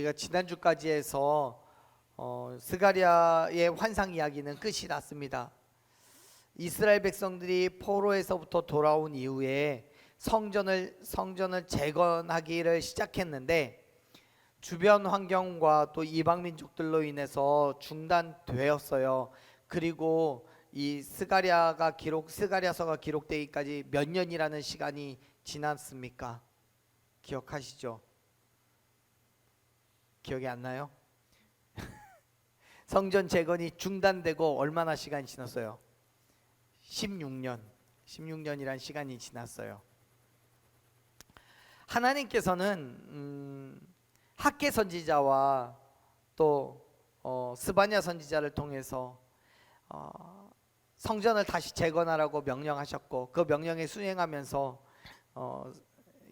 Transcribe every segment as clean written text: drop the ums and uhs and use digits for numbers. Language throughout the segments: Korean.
우리가 지난주까지 해서 스가랴의 환상 이야기는 끝이 났습니다. 이스라엘 백성들이 포로에서부터 돌아온 이후에 성전을 재건하기를 시작했는데 주변 환경과 또 이방 민족들로 인해서 중단되었어요. 그리고 이 스가랴서가 기록되기까지 몇 년이라는 시간이 지났습니까? 기억하시죠? 기억이 안 나요? 성전 재건이 중단되고 얼마나 시간이 지났어요? 16년이란 시간이 지났어요. 하나님께서는 학개 선지자와 또 스바냐 선지자를 통해서 성전을 다시 재건하라고 명령하셨고, 그 명령에 수행하면서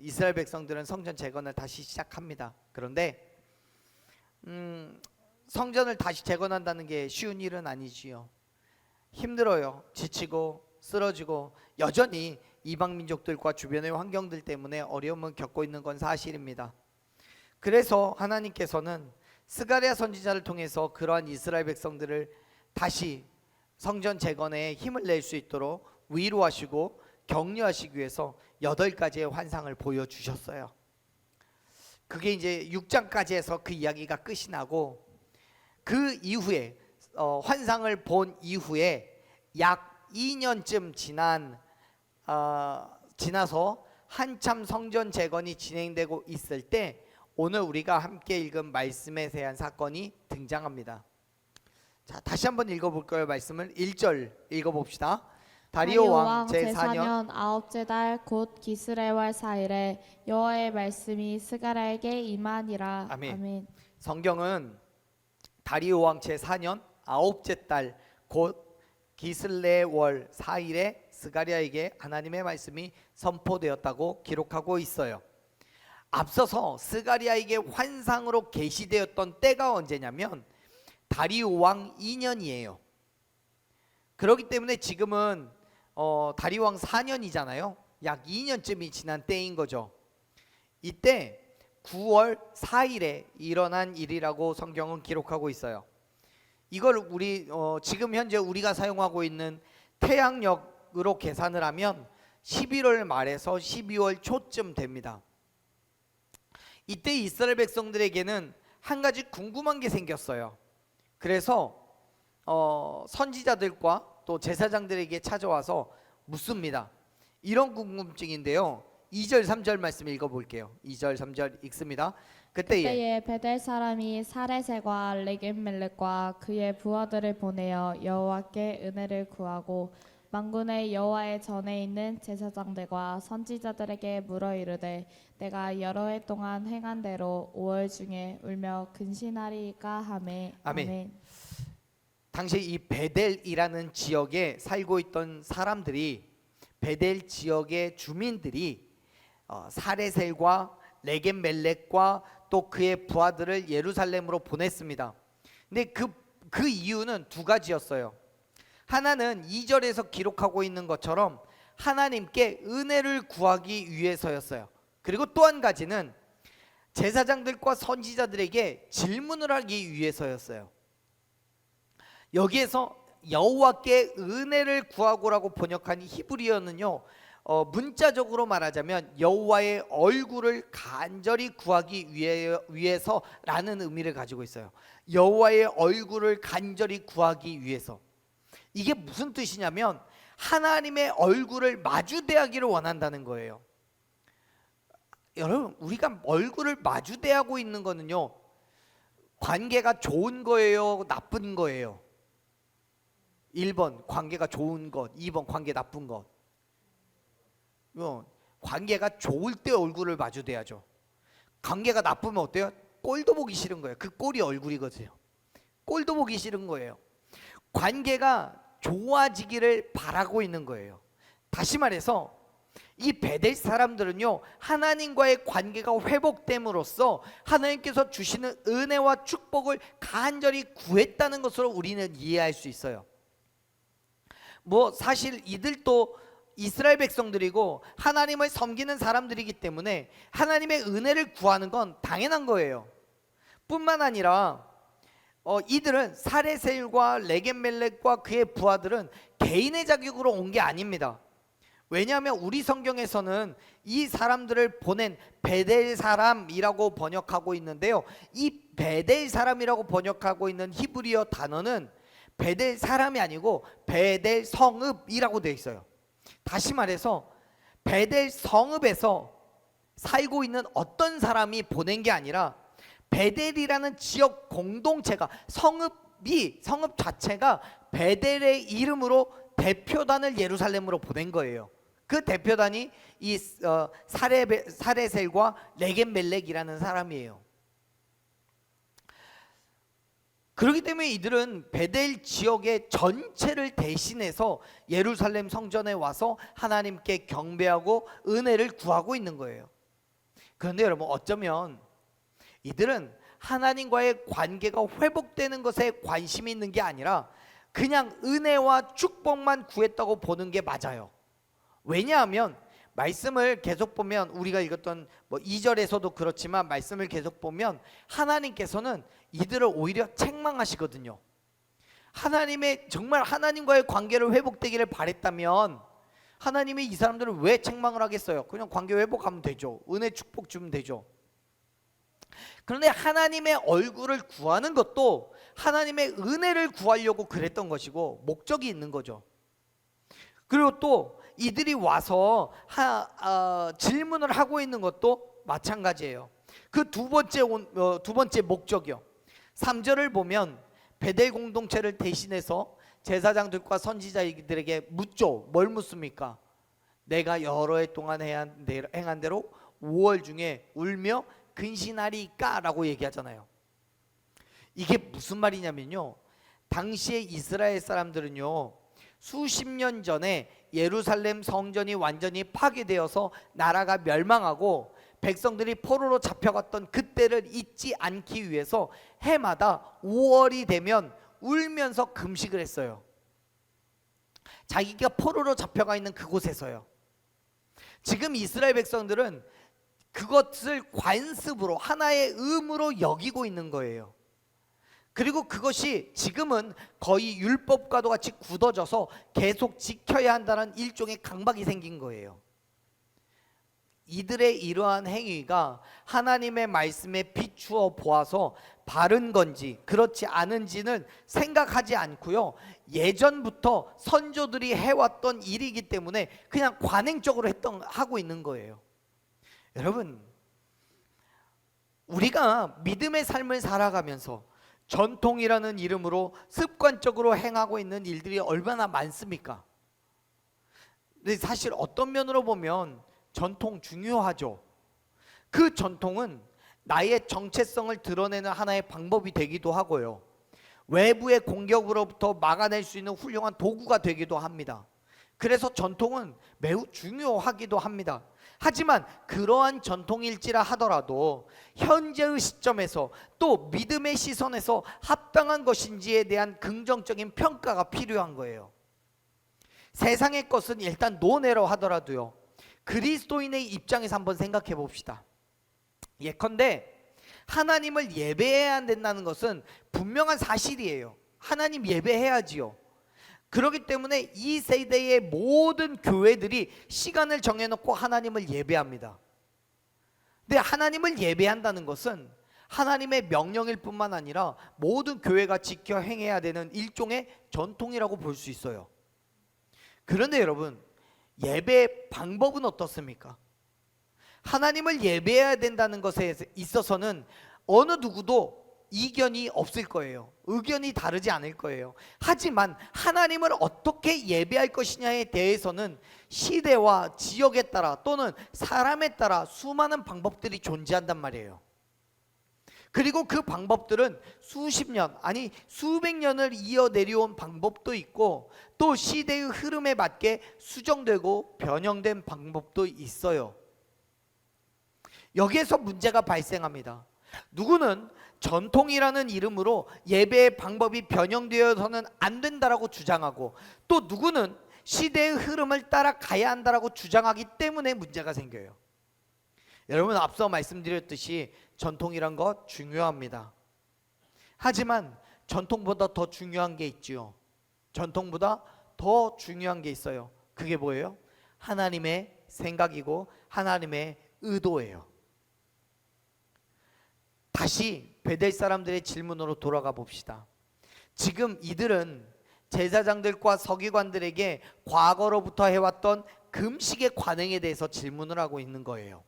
이스라엘 백성들은 성전 재건을 다시 시작합니다. 그런데 성전을 다시 재건한다는 게 쉬운 일은 아니지요. 힘들어요. 지치고 쓰러지고 여전히 이방 민족들과 주변의 환경들 때문에 어려움을 겪고 있는 건 사실입니다. 그래서 하나님께서는 스가랴 선지자를 통해서 그러한 이스라엘 백성들을 다시 성전 재건에 힘을 낼 수 있도록 위로하시고 격려하시기 위해서 8가지의 환상을 보여주셨어요. 그게 이제 6장까지 해서 그 이야기가 끝이 나고, 그 이후에 환상을 본 이후에 약 2년쯤 지나서 한참 성전 재건이 진행되고 있을 때 오늘 우리가 함께 읽은 말씀에 대한 사건이 등장합니다. 자, 다시 한번 읽어볼까요? 말씀을 1절 읽어봅시다. 다리오 왕 제4년 아홉째 달 곧 기스레월 4일에 여호와의 말씀이 스가랴에게 임하니라. 아멘. 성경은 다리오 왕 제4년 아홉째 달 곧 기슬레월 4일에 스가랴에게 하나님의 말씀이 선포되었다고 기록하고 있어요. 앞서서 스가랴에게 환상으로 계시되었던 때가 언제냐면 다리오 왕 2년이에요. 그렇기 때문에 지금은 다리오 왕 4년이잖아요. 약 2년쯤이 지난 때인 거죠. 이때 9월 4일에 일어난 일이라고 성경은 기록하고 있어요. 이걸 우리 지금 현재 우리가 사용하고 있는 태양력으로 계산을 하면 11월 말에서 12월 초쯤 됩니다. 이때 이스라엘 백성들에게는 한 가지 궁금한 게 생겼어요. 그래서 선지자들과 또 제사장들에게 찾아와서 묻습니다. 이런 궁금증인데요. 2절 3절 말씀 읽어볼게요. 2절 3절 읽습니다. 그때에 베델 사람이 사레셀과 레겜멜렉과 그의 부하들을 보내어 여호와께 은혜를 구하고 만군의 여호와의 전에 있는 제사장들과 선지자들에게 물어 이르되 내가 여러 해 동안 행한 대로 5월 중에 울며 근신하리까 하매. 아멘. 당시 이 베델이라는 지역에 살고 있던 사람들이, 베델 지역의 주민들이 사레셀과 레겜멜렉과 또 그의 부하들을 예루살렘으로 보냈습니다. 근데 그 이유는 두 가지였어요. 하나는 2절에서 기록하고 있는 것처럼 하나님께 은혜를 구하기 위해서였어요. 그리고 또 한 가지는 제사장들과 선지자들에게 질문을 하기 위해서였어요. 여기에서 여호와께 은혜를 구하고라고 번역한 히브리어는요, 문자적으로 말하자면 여호와의 얼굴을 간절히 구하기 위해서라는 의미를 가지고 있어요. 여호와의 얼굴을 간절히 구하기 위해서. 이게 무슨 뜻이냐면 하나님의 얼굴을 마주대하기를 원한다는 거예요. 여러분, 우리가 얼굴을 마주대하고 있는 거는요, 관계가 좋은 거예요, 나쁜 거예요? 1번 관계가 좋은 것, 2번 관계 나쁜 것. 관계가 좋을 때 얼굴을 마주대야죠. 관계가 나쁘면 어때요? 꼴도 보기 싫은 거예요. 그 꼴이 얼굴이거든요. 꼴도 보기 싫은 거예요. 관계가 좋아지기를 바라고 있는 거예요. 다시 말해서 이 베델 사람들은요, 하나님과의 관계가 회복됨으로써 하나님께서 주시는 은혜와 축복을 간절히 구했다는 것으로 우리는 이해할 수 있어요. 사실 이들도 이스라엘 백성들이고 하나님을 섬기는 사람들이기 때문에 하나님의 은혜를 구하는 건 당연한 거예요. 뿐만 아니라 이들은 사레셀과 레겜멜렉과 그의 부하들은 개인의 자격으로 온 게 아닙니다. 왜냐하면 우리 성경에서는 이 사람들을 보낸 베델 사람이라고 번역하고 있는데요, 이 베델 사람이라고 번역하고 있는 히브리어 단어는 베델 사람이 아니고 베델 성읍이라고 되어 있어요. 다시 말해서 베델 성읍에서 살고 있는 어떤 사람이 보낸 게 아니라 베델이라는 지역 공동체가, 성읍 자체가 베델의 이름으로 대표단을 예루살렘으로 보낸 거예요. 그 대표단이 이 사레셀과 레겜멜렉이라는 사람이에요. 그렇기 때문에 이들은 베델 지역의 전체를 대신해서 예루살렘 성전에 와서 하나님께 경배하고 은혜를 구하고 있는 거예요. 그런데 여러분, 어쩌면 이들은 하나님과의 관계가 회복되는 것에 관심이 있는 게 아니라 그냥 은혜와 축복만 구했다고 보는 게 맞아요. 왜냐하면 말씀을 계속 보면, 우리가 읽었던 2절에서도 그렇지만 말씀을 계속 보면 하나님께서는 이들을 오히려 책망하시거든요. 정말 하나님과의 관계를 회복되기를 바랬다면 하나님이 이 사람들을 왜 책망을 하겠어요? 그냥 관계 회복하면 되죠. 은혜 축복 주면 되죠. 그런데 하나님의 얼굴을 구하는 것도 하나님의 은혜를 구하려고 그랬던 것이고 목적이 있는 거죠. 그리고 또 이들이 와서 질문을 하고 있는 것도 마찬가지예요. 그 두 번째 목적이요. 3절을 보면 베델 공동체를 대신해서 제사장들과 선지자들에게 묻죠. 뭘 묻습니까? 내가 여러 해 동안 행한 대로 5월 중에 울며 근신하리까? 라고 얘기하잖아요. 이게 무슨 말이냐면요, 당시에 이스라엘 사람들은요, 수십 년 전에 예루살렘 성전이 완전히 파괴되어서 나라가 멸망하고 백성들이 포로로 잡혀갔던 그때를 잊지 않기 위해서 해마다 5월이 되면 울면서 금식을 했어요. 자기가 포로로 잡혀가 있는 그곳에서요. 지금 이스라엘 백성들은 그것을 관습으로, 하나의 의무로 여기고 있는 거예요. 그리고 그것이 지금은 거의 율법과도 같이 굳어져서 계속 지켜야 한다는 일종의 강박이 생긴 거예요. 이들의 이러한 행위가 하나님의 말씀에 비추어 보아서 바른 건지 그렇지 않은지는 생각하지 않고요, 예전부터 선조들이 해왔던 일이기 때문에 그냥 관행적으로 하고 있는 거예요. 여러분, 우리가 믿음의 삶을 살아가면서 전통이라는 이름으로 습관적으로 행하고 있는 일들이 얼마나 많습니까? 근데 사실 어떤 면으로 보면 전통 중요하죠. 그 전통은 나의 정체성을 드러내는 하나의 방법이 되기도 하고요, 외부의 공격으로부터 막아낼 수 있는 훌륭한 도구가 되기도 합니다. 그래서 전통은 매우 중요하기도 합니다. 하지만 그러한 전통일지라 하더라도 현재의 시점에서 또 믿음의 시선에서 합당한 것인지에 대한 긍정적인 평가가 필요한 거예요. 세상의 것은 일단 논외로 하더라도요, 그리스도인의 입장에서 한번 생각해 봅시다. 예컨대 하나님을 예배해야 된다는 것은 분명한 사실이에요. 하나님 예배해야지요. 그렇기 때문에 이 세대의 모든 교회들이 시간을 정해놓고 하나님을 예배합니다. 근데 하나님을 예배한다는 것은 하나님의 명령일 뿐만 아니라 모든 교회가 지켜 행해야 되는 일종의 전통이라고 볼 수 있어요. 그런데 여러분, 예배의 방법은 어떻습니까? 하나님을 예배해야 된다는 것에 있어서는 어느 누구도 이견이 없을 거예요. 의견이 다르지 않을 거예요. 하지만 하나님을 어떻게 예배할 것이냐에 대해서는 시대와 지역에 따라 또는 사람에 따라 수많은 방법들이 존재한단 말이에요. 그리고 그 방법들은 수십 년, 아니 수백 년을 이어 내려온 방법도 있고 또 시대의 흐름에 맞게 수정되고 변형된 방법도 있어요. 여기에서 문제가 발생합니다. 누구는 전통이라는 이름으로 예배의 방법이 변형되어서는 안 된다라고 주장하고, 또 누구는 시대의 흐름을 따라가야 한다라고 주장하기 때문에 문제가 생겨요. 여러분, 앞서 말씀드렸듯이 전통이란 것 중요합니다. 하지만 전통보다 더 중요한 게 있지요. 전통보다 더 중요한 게 있어요. 그게 뭐예요? 하나님의 생각이고 하나님의 의도예요. 다시 베델 사람들의 질문으로 돌아가 봅시다. 지금 이들은 제사장들과 서기관들에게 과거로부터 해왔던 금식의 관행에 대해서 질문을 하고 있는 거예요.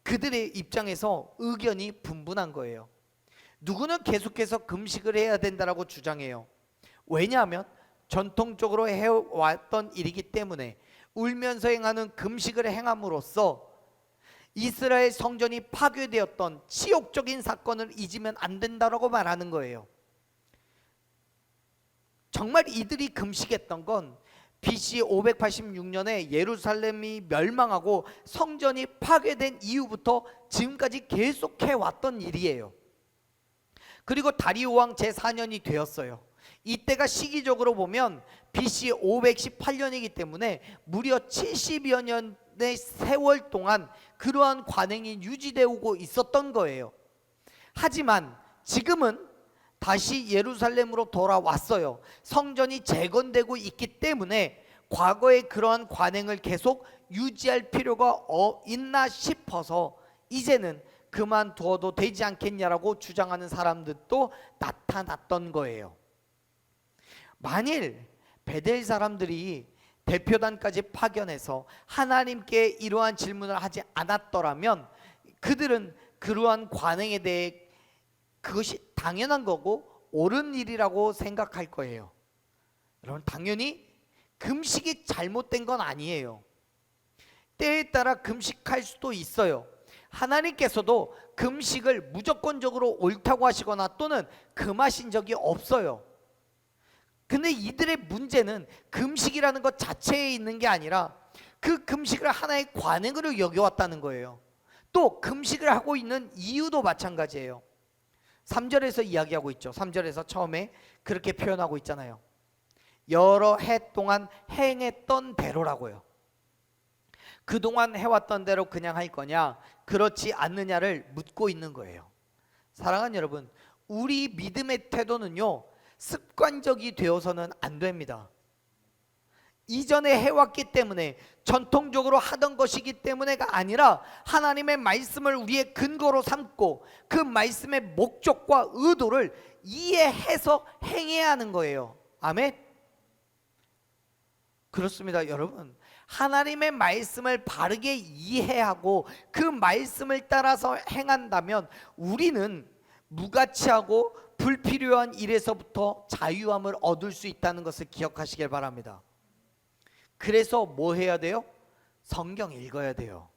그들의 입장에서 의견이 분분한 거예요. 누구는 계속해서 금식을 해야 된다라고 주장해요. 왜냐하면 전통적으로 해왔던 일이기 때문에 울면서 행하는 금식을 행함으로써 이스라엘 성전이 파괴되었던 치욕적인 사건을 잊으면 안 된다라고 말하는 거예요. 정말 이들이 금식했던 건 BC 586년에 예루살렘이 멸망하고 성전이 파괴된 이후부터 지금까지 계속해 왔던 일이에요. 그리고 다리오 왕 제4년이 되었어요. 이때가 시기적으로 보면 BC 518년이기 때문에 무려 70여 년의 세월 동안 그러한 관행이 유지되고 있었던 거예요. 하지만 지금은 다시 예루살렘으로 돌아왔어요. 성전이 재건되고 있기 때문에 과거의 그러한 관행을 계속 유지할 필요가 있나 싶어서 이제는 그만두어도 되지 않겠냐라고 주장하는 사람들도 나타났던 거예요. 만일 베델 사람들이 대표단까지 파견해서 하나님께 이러한 질문을 하지 않았더라면 그들은 그러한 관행에 대해 그것이 당연한 거고 옳은 일이라고 생각할 거예요. 여러분, 당연히 금식이 잘못된 건 아니에요. 때에 따라 금식할 수도 있어요. 하나님께서도 금식을 무조건적으로 옳다고 하시거나 또는 금하신 적이 없어요. 근데 이들의 문제는 금식이라는 것 자체에 있는 게 아니라 그 금식을 하나의 관행으로 여겨왔다는 거예요. 또 금식을 하고 있는 이유도 마찬가지예요. 3절에서 이야기하고 있죠. 3절에서 처음에 그렇게 표현하고 있잖아요. 여러 해 동안 행했던 대로라고요. 그동안 해왔던 대로 그냥 할 거냐 그렇지 않느냐를 묻고 있는 거예요. 사랑하는 여러분, 우리 믿음의 태도는요 습관적이 되어서는 안 됩니다. 이전에 해왔기 때문에 전통적으로 하던 것이기 때문에가 아니라 하나님의 말씀을 우리의 근거로 삼고 그 말씀의 목적과 의도를 이해해서 행해야 하는 거예요. 아멘. 그렇습니다. 여러분, 하나님의 말씀을 바르게 이해하고 그 말씀을 따라서 행한다면 우리는 무가치하고 불필요한 일에서부터 자유함을 얻을 수 있다는 것을 기억하시길 바랍니다. 그래서 뭐 해야 돼요? 성경 읽어야 돼요.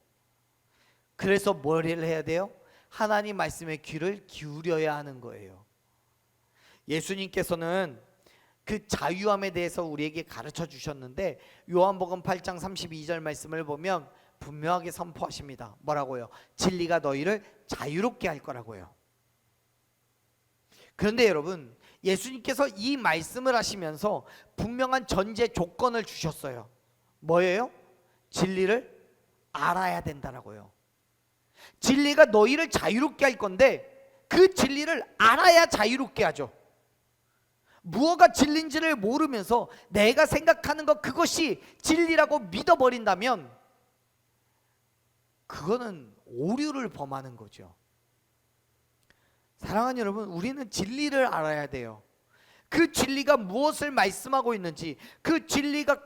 그래서 뭘 해야 돼요? 하나님 말씀에 귀를 기울여야 하는 거예요. 예수님께서는 그 자유함에 대해서 우리에게 가르쳐 주셨는데 요한복음 8장 32절 말씀을 보면 분명하게 선포하십니다. 뭐라고요? 진리가 너희를 자유롭게 할 거라고요. 그런데 여러분, 예수님께서 이 말씀을 하시면서 분명한 전제 조건을 주셨어요. 뭐예요? 진리를 알아야 된다라고요. 진리가 너희를 자유롭게 할 건데 그 진리를 알아야 자유롭게 하죠. 무엇가 진리인지를 모르면서 내가 생각하는 것 그것이 진리라고 믿어버린다면 그거는 오류를 범하는 거죠. 사랑하는 여러분, 우리는 진리를 알아야 돼요. 그 진리가 무엇을 말씀하고 있는지, 그 진리가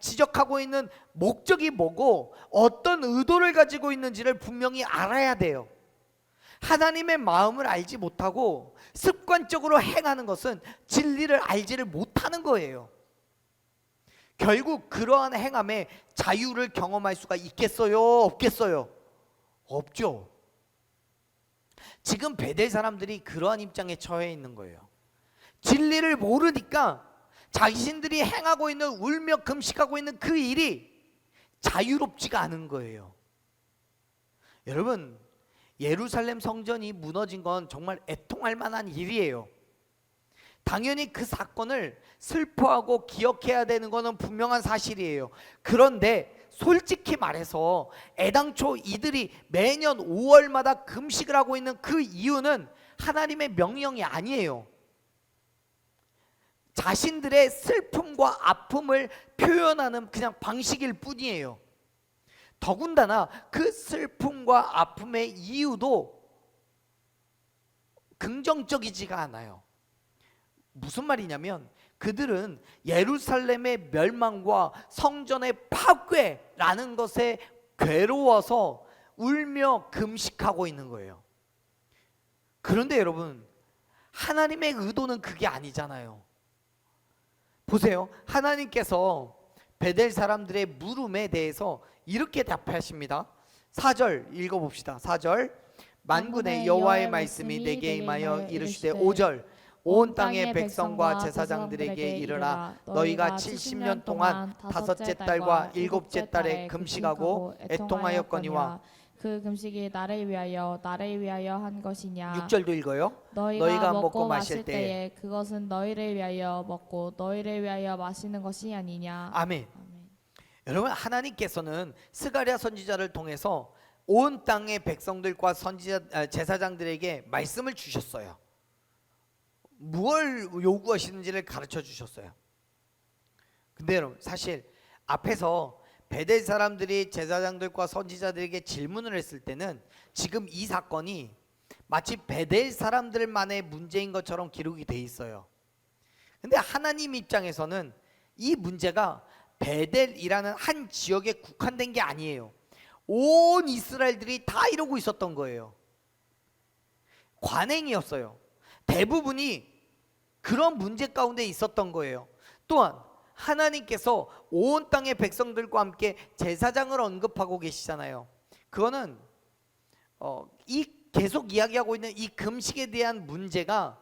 지적하고 있는 목적이 뭐고 어떤 의도를 가지고 있는지를 분명히 알아야 돼요. 하나님의 마음을 알지 못하고 습관적으로 행하는 것은 진리를 알지를 못하는 거예요. 결국 그러한 행함에 자유를 경험할 수가 있겠어요? 없겠어요? 없죠. 지금 베델 사람들이 그러한 입장에 처해 있는 거예요. 진리를 모르니까 자신들이 행하고 있는 울며 금식하고 있는 그 일이 자유롭지가 않은 거예요. 여러분, 예루살렘 성전이 무너진 건 정말 애통할 만한 일이에요. 당연히 그 사건을 슬퍼하고 기억해야 되는 것은 분명한 사실이에요. 그런데 솔직히 말해서 애당초 이들이 매년 5월마다 금식을 하고 있는 그 이유는 하나님의 명령이 아니에요. 자신들의 슬픔과 아픔을 표현하는 그냥 방식일 뿐이에요. 더군다나 그 슬픔과 아픔의 이유도 긍정적이지가 않아요. 무슨 말이냐면 그들은 예루살렘의 멸망과 성전의 파괴라는 것에 괴로워서 울며 금식하고 있는 거예요. 그런데 여러분, 하나님의 의도는 그게 아니잖아요. 보세요. 하나님께서 베델 사람들의 물음에 대해서 이렇게 답하십니다. 4절 읽어봅시다. 4절 만군의 여호와의 말씀이 내게 임하여 이르시되 5절 온 땅의 백성과 제사장들에게 이르라 너희가 70년 동안 다섯째 달과 일곱째 달에 금식하고 애통하였거니와 그 금식이 나를 위하여 한 것이냐. 6절도 읽어요. 너희가 먹고 마실 때에 그것은 너희를 위하여 먹고 너희를 위하여 마시는 것이 아니냐. 아멘. 여러분, 하나님께서는 스가랴 선지자를 통해서 온 땅의 백성들과 제사장들에게 말씀을 주셨어요. 무엇을 요구하시는지를 가르쳐 주셨어요. 근데 여러분, 사실 앞에서 베델 사람들이 제사장들과 선지자들에게 질문을 했을 때는 지금 이 사건이 마치 베델 사람들만의 문제인 것처럼 기록이 돼 있어요. 근데 하나님 입장에서는 이 문제가 베델이라는 한 지역에 국한된 게 아니에요. 온 이스라엘들이 다 이러고 있었던 거예요. 관행이었어요. 대부분이 그런 문제 가운데 있었던 거예요. 또한 하나님께서 온 땅의 백성들과 함께 제사장을 언급하고 계시잖아요. 그거는 계속 이야기하고 있는 이 금식에 대한 문제가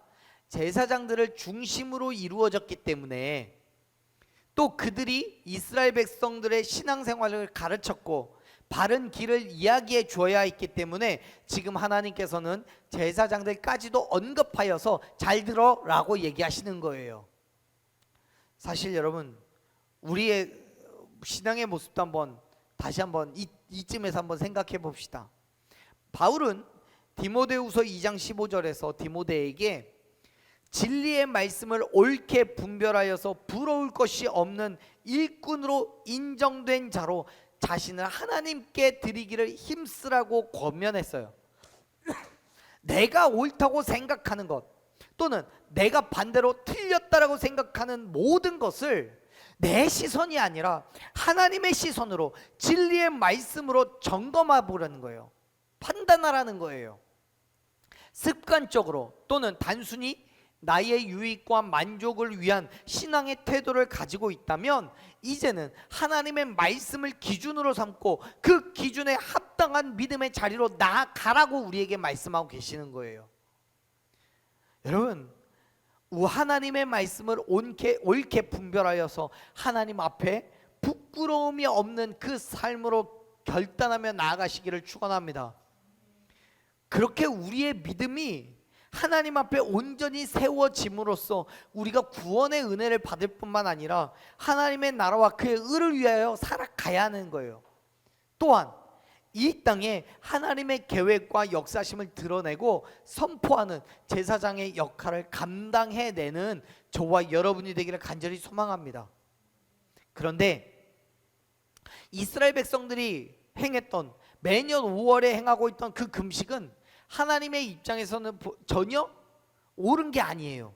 제사장들을 중심으로 이루어졌기 때문에, 또 그들이 이스라엘 백성들의 신앙생활을 가르쳤고 바른 길을 이야기해 주어야 했기 때문에 지금 하나님께서는 제사장들까지도 언급하여서 잘 들어라고 얘기하시는 거예요. 사실 여러분, 우리의 신앙의 모습도 다시 한번 이쯤에서 한번 생각해 봅시다. 바울은 디모데후서 2장 15절에서 디모데에게 진리의 말씀을 옳게 분별하여서 부러울 것이 없는 일꾼으로 인정된 자로 자신을 하나님께 드리기를 힘쓰라고 권면했어요. 내가 옳다고 생각하는 것 또는 내가 반대로 틀렸다라고 생각하는 모든 것을 내 시선이 아니라 하나님의 시선으로 진리의 말씀으로 점검해 보라는 거예요. 판단하라는 거예요. 습관적으로 또는 단순히 나의 유익과 만족을 위한 신앙의 태도를 가지고 있다면 이제는 하나님의 말씀을 기준으로 삼고 그 기준에 합당한 믿음의 자리로 나아가라고 우리에게 말씀하고 계시는 거예요. 여러분, 하나님의 말씀을 옳게 분별하여서 하나님 앞에 부끄러움이 없는 그 삶으로 결단하며 나아가시기를 축원합니다. 그렇게 우리의 믿음이 하나님 앞에 온전히 세워짐으로써 우리가 구원의 은혜를 받을 뿐만 아니라 하나님의 나라와 그의 의를 위하여 살아가야 하는 거예요. 또한 이 땅에 하나님의 계획과 역사심을 드러내고 선포하는 제사장의 역할을 감당해내는 저와 여러분이 되기를 간절히 소망합니다. 그런데 이스라엘 백성들이 행했던 매년 5월에 행하고 있던 그 금식은 하나님의 입장에서는 전혀 옳은 게 아니에요.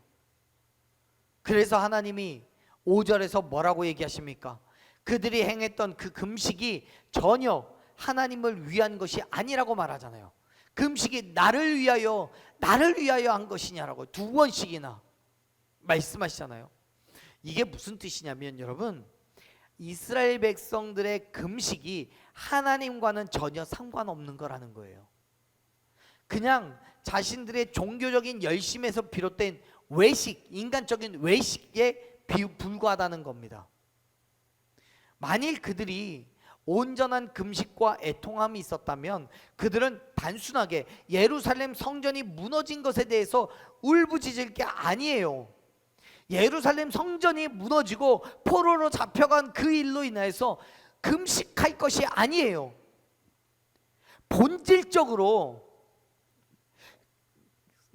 그래서 하나님이 5절에서 뭐라고 얘기하십니까? 그들이 행했던 그 금식이 전혀 하나님을 위한 것이 아니라고 말하잖아요. 금식이 나를 위하여 한 것이냐라고 두 번씩이나 말씀하시잖아요. 이게 무슨 뜻이냐면 여러분, 이스라엘 백성들의 금식이 하나님과는 전혀 상관없는 거라는 거예요. 그냥 자신들의 종교적인 열심에서 비롯된 외식, 인간적인 외식에 불과하다는 겁니다. 만일 그들이 온전한 금식과 애통함이 있었다면 그들은 단순하게 예루살렘 성전이 무너진 것에 대해서 울부짖을 게 아니에요. 예루살렘 성전이 무너지고 포로로 잡혀간 그 일로 인해서 금식할 것이 아니에요. 본질적으로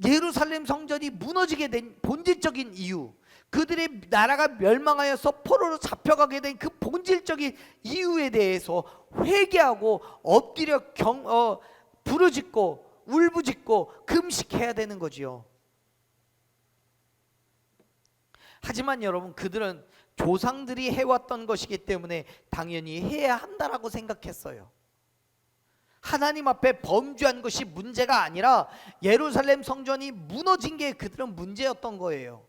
예루살렘 성전이 무너지게 된 본질적인 이유, 그들의 나라가 멸망하여서 포로로 잡혀가게 된 그 본질적인 이유에 대해서 회개하고 엎드려 부르짖고 울부짖고 금식해야 되는 거지요. 하지만 여러분, 그들은 조상들이 해왔던 것이기 때문에 당연히 해야 한다라고 생각했어요. 하나님 앞에 범죄한 것이 문제가 아니라 예루살렘 성전이 무너진 게 그들은 문제였던 거예요.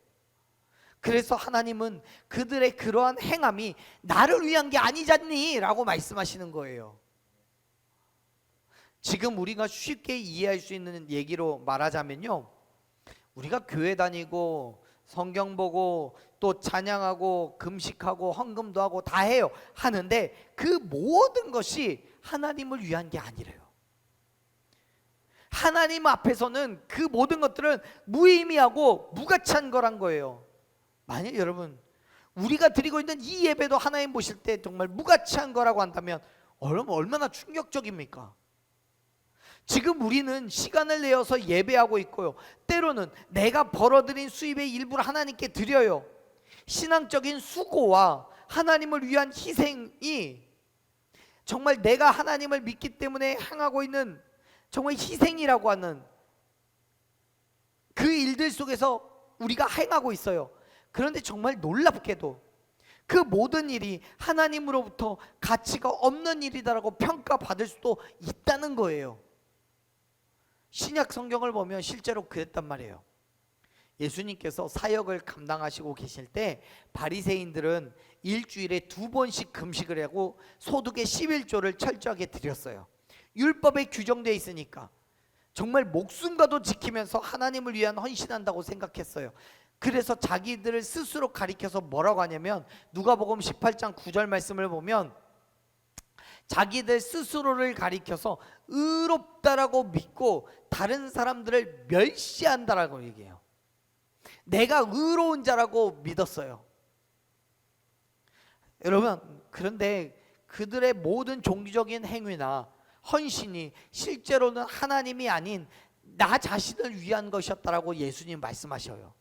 그래서 하나님은 그들의 그러한 행함이 나를 위한 게 아니잖니 라고 말씀하시는 거예요. 지금 우리가 쉽게 이해할 수 있는 얘기로 말하자면요, 우리가 교회 다니고 성경 보고 또 찬양하고 금식하고 헌금도 하고 다 해요. 하는데 그 모든 것이 하나님을 위한 게 아니래요. 하나님 앞에서는 그 모든 것들은 무의미하고 무가치한 거란 거예요. 만약 여러분, 우리가 드리고 있는 이 예배도 하나님 보실 때 정말 무가치한 거라고 한다면 얼마나 충격적입니까? 지금 우리는 시간을 내어서 예배하고 있고요, 때로는 내가 벌어들인 수입의 일부를 하나님께 드려요. 신앙적인 수고와 하나님을 위한 희생이 정말 내가 하나님을 믿기 때문에 행하고 있는 정말 희생이라고 하는 그 일들 속에서 우리가 행하고 있어요. 그런데 정말 놀랍게도 그 모든 일이 하나님으로부터 가치가 없는 일이다라고 평가받을 수도 있다는 거예요. 신약 성경을 보면 실제로 그랬단 말이에요. 예수님께서 사역을 감당하시고 계실 때 바리새인들은 일주일에 2번씩 금식을 하고 소득의 11조를 철저하게 드렸어요. 율법에 규정되어 있으니까 정말 목숨과도 지키면서 하나님을 위한 헌신한다고 생각했어요. 그래서 자기들을 스스로 가리켜서 뭐라고 하냐면, 누가복음 18장 9절 말씀을 보면 자기들 스스로를 가리켜서 의롭다라고 믿고 다른 사람들을 멸시한다라고 얘기해요. 내가 의로운 자라고 믿었어요. 여러분, 그런데 그들의 모든 종교적인 행위나 헌신이 실제로는 하나님이 아닌 나 자신을 위한 것이었다라고 예수님 말씀하셔요.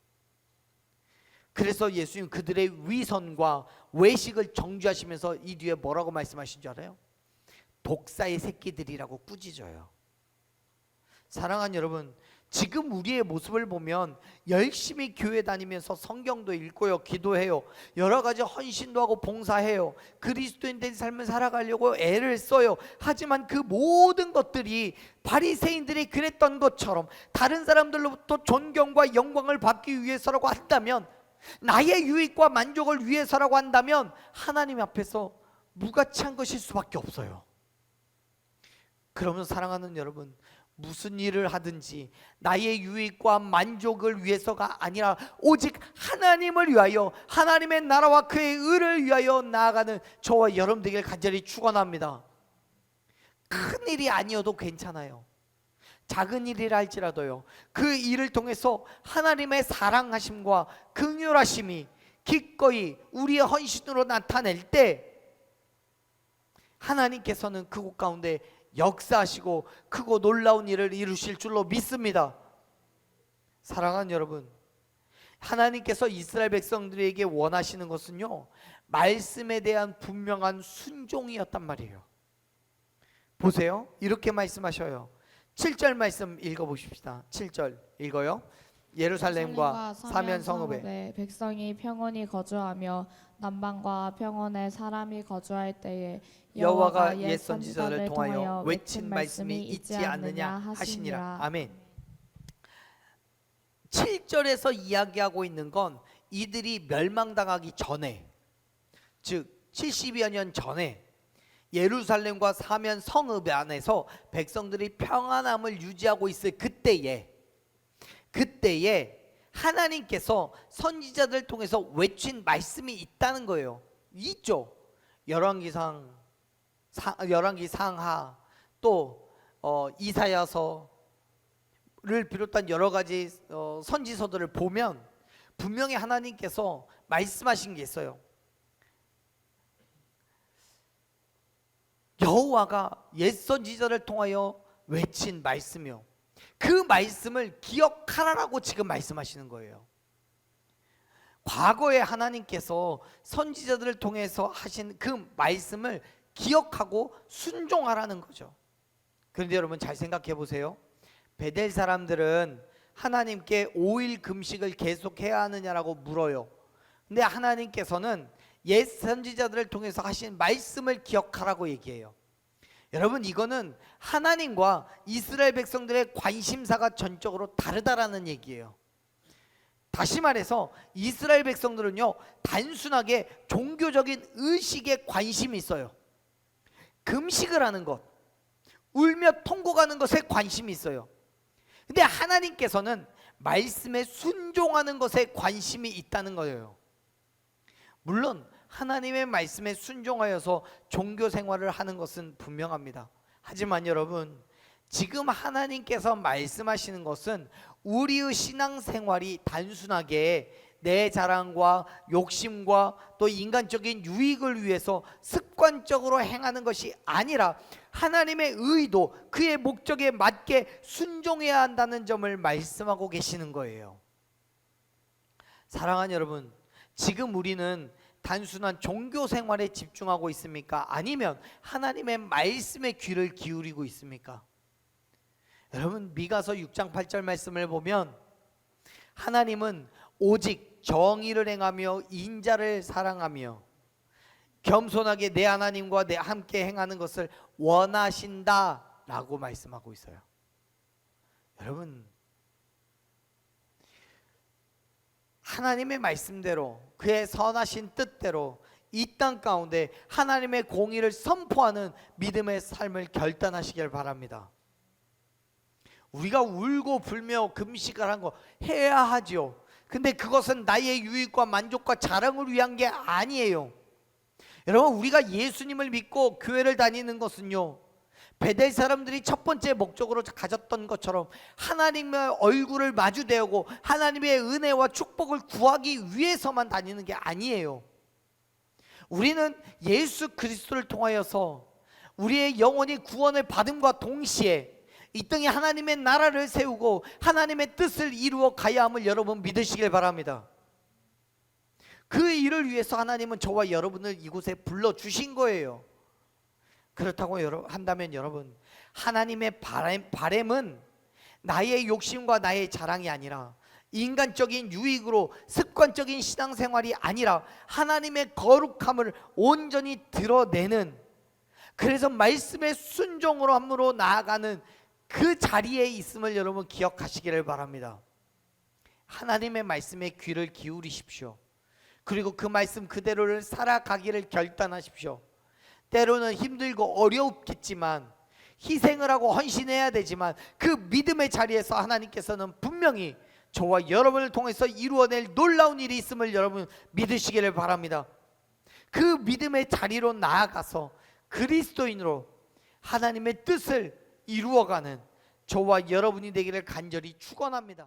그래서 예수님 그들의 위선과 외식을 정죄하시면서 이 뒤에 뭐라고 말씀하신 줄 알아요? 독사의 새끼들이라고 꾸짖어요. 사랑하는 여러분, 지금 우리의 모습을 보면 열심히 교회 다니면서 성경도 읽고요, 기도해요, 여러 가지 헌신도 하고 봉사해요, 그리스도인된 삶을 살아가려고 애를 써요. 하지만 그 모든 것들이 바리새인들이 그랬던 것처럼 다른 사람들로부터 존경과 영광을 받기 위해서라고 한다면, 나의 유익과 만족을 위해서라고 한다면 하나님 앞에서 무가치한 것일 수밖에 없어요. 그러면 사랑하는 여러분, 무슨 일을 하든지 나의 유익과 만족을 위해서가 아니라 오직 하나님을 위하여, 하나님의 나라와 그의 의를 위하여 나아가는 저와 여러분 되길 간절히 축원합니다. 큰 일이 아니어도 괜찮아요. 작은 일이라 할지라도요, 그 일을 통해서 하나님의 사랑하심과 긍휼하심이 기꺼이 우리의 헌신으로 나타낼 때 하나님께서는 그곳 가운데 역사하시고 크고 놀라운 일을 이루실 줄로 믿습니다. 사랑하는 여러분, 하나님께서 이스라엘 백성들에게 원하시는 것은요, 말씀에 대한 분명한 순종이었단 말이에요. 보세요, 이렇게 말씀하셔요. 7절 말씀 읽어보십시다. 7절 읽어요. 예루살렘과 사면 성읍에 백성이 평온히 거주하며 남방과 평원에 사람이 거주할 때에 여호와가 옛 선지자를 통하여 외친 말씀이 있지 않느냐 하시니라. 아멘. 7절에서 이야기하고 있는 건 이들이 멸망당하기 전에, 즉 70여 년 전에 예루살렘과 사면 성읍 안에서 백성들이 평안함을 유지하고 있을 그때에 하나님께서 선지자들 통해서 외친 말씀이 있다는 거예요. 있죠. 열왕기 상하, 또 이사야서를 비롯한 여러 가지 선지서들을 보면 분명히 하나님께서 말씀하신 게 있어요. 여호와가 옛 선지자를 통하여 외친 말씀이요, 그 말씀을 기억하라라고 지금 말씀하시는 거예요. 과거에 하나님께서 선지자들을 통해서 하신 그 말씀을 기억하고 순종하라는 거죠. 그런데 여러분 잘 생각해 보세요. 베델 사람들은 하나님께 5일 금식을 계속해야 하느냐라고 물어요. 근데 하나님께서는 옛 선지자들을 통해서 하신 말씀을 기억하라고 얘기해요. 여러분, 이거는 하나님과 이스라엘 백성들의 관심사가 전적으로 다르다라는 얘기예요. 다시 말해서 이스라엘 백성들은요, 단순하게 종교적인 의식에 관심이 있어요. 금식을 하는 것, 울며 통곡하는 것에 관심이 있어요. 근데 하나님께서는 말씀에 순종하는 것에 관심이 있다는 거예요. 물론 하나님의 말씀에 순종하여서 종교 생활을 하는 것은 분명합니다. 하지만 여러분, 지금 하나님께서 말씀하시는 것은 우리의 신앙생활이 단순하게 내 자랑과 욕심과 또 인간적인 유익을 위해서 습관적으로 행하는 것이 아니라 하나님의 의도, 그의 목적에 맞게 순종해야 한다는 점을 말씀하고 계시는 거예요. 사랑하는 여러분, 지금 우리는 단순한 종교 생활에 집중하고 있습니까? 아니면 하나님의 말씀에 귀를 기울이고 있습니까? 여러분, 미가서 6장 8절 말씀을 보면 하나님은 오직 정의를 행하며 인자를 사랑하며 겸손하게 내 하나님과 내 함께 행하는 것을 원하신다 라고 말씀하고 있어요. 여러분, 하나님의 말씀대로 그의 선하신 뜻대로 이 땅 가운데 하나님의 공의를 선포하는 믿음의 삶을 결단하시길 바랍니다. 우리가 울고 불며 금식을 한 거 해야 하죠. 근데 그것은 나의 유익과 만족과 자랑을 위한 게 아니에요. 여러분, 우리가 예수님을 믿고 교회를 다니는 것은요, 베델 사람들이 첫 번째 목적으로 가졌던 것처럼 하나님의 얼굴을 마주대고 하나님의 은혜와 축복을 구하기 위해서만 다니는 게 아니에요. 우리는 예수 그리스도를 통하여서 우리의 영혼이 구원을 받음과 동시에 이 땅에 하나님의 나라를 세우고 하나님의 뜻을 이루어 가야 함을 여러분 믿으시길 바랍니다. 그 일을 위해서 하나님은 저와 여러분을 이곳에 불러주신 거예요. 그렇다고 한다면 여러분, 하나님의 바램은 나의 욕심과 나의 자랑이 아니라 인간적인 유익으로 습관적인 신앙생활이 아니라 하나님의 거룩함을 온전히 드러내는, 그래서 말씀의 순종으로 함으로 나아가는 그 자리에 있음을 여러분 기억하시기를 바랍니다. 하나님의 말씀에 귀를 기울이십시오. 그리고 그 말씀 그대로를 살아가기를 결단하십시오. 때로는 힘들고 어렵겠지만 희생을 하고 헌신해야 되지만 그 믿음의 자리에서 하나님께서는 분명히 저와 여러분을 통해서 이루어낼 놀라운 일이 있음을 여러분 믿으시기를 바랍니다. 그 믿음의 자리로 나아가서 그리스도인으로 하나님의 뜻을 이루어가는 저와 여러분이 되기를 간절히 축원합니다.